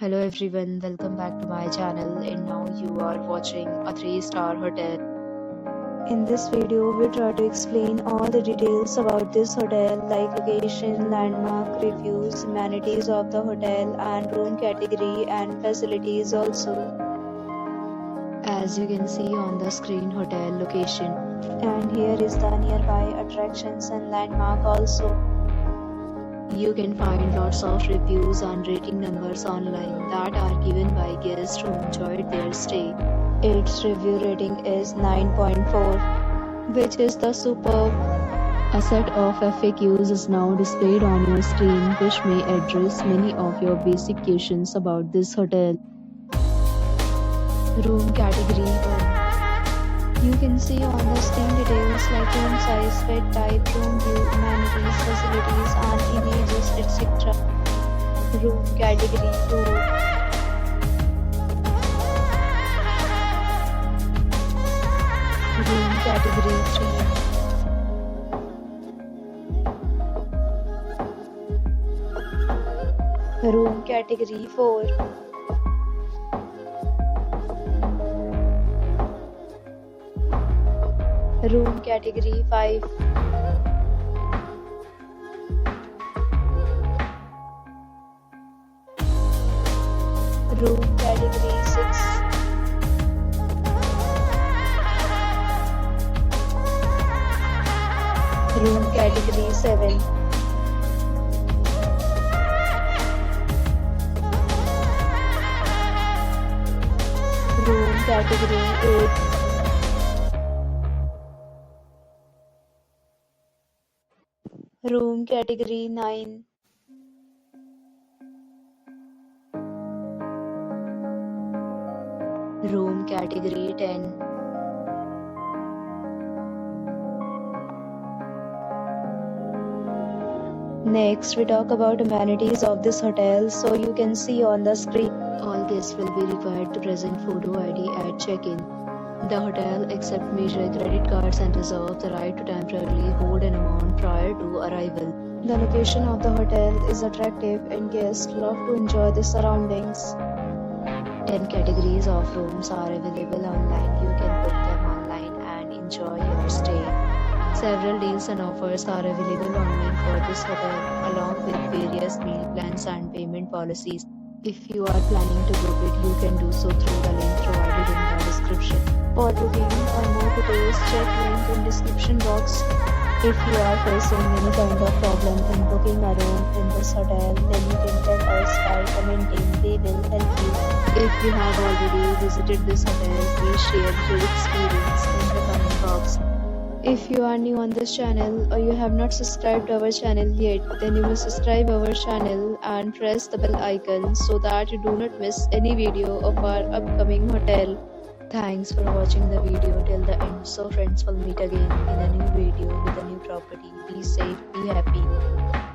Hello everyone, welcome back to my channel, and now you are watching a 3-star hotel. In this video, we try to explain all the details about this hotel like location, landmark, reviews, amenities of the hotel and room category and facilities also. As you can see on the screen, hotel location. And here is the nearby attractions and landmark also. You can find lots of reviews and rating numbers online that are given by guests who enjoyed their stay. Its review rating is 9.4, which is the superb. A set of FAQs is now displayed on your screen, which may address many of your basic questions about this hotel. Room category 1. You can see on the screen details like room size, bed type, room view, amenities, facilities and images, etc. Room category 2. Room category 3. Room category 4. Room category 5. Room category 6. Room category 7. Room category 8. Room category 9. Room category 10. Next, we talk about amenities of this hotel, so you can see on the screen. All guests will be required to present photo ID at check-in. The hotel accepts major credit cards and reserves the right to temporarily hold an amount prior to arrival. The location of the hotel is attractive and guests love to enjoy the surroundings. 10 categories of rooms are available online. You can book them online and enjoy your stay. Several deals and offers are available online for this hotel, along with various meal plans and payment policies. If you are planning to book it, you can do so through the link provided in the description. For booking or more details, check link in description box. If you are facing any kind of problem in booking a room in this hotel, then you can tell us by commenting. We will help you. If you have already visited this hotel, please share your experience in the comment box. If you are new on this channel or you have not subscribed to our channel yet, then you must subscribe our channel and press the bell icon so that you do not miss any video of our upcoming hotel. Thanks for watching the video till the end. So friends, will meet again in a new video with a new property. Be safe, be happy.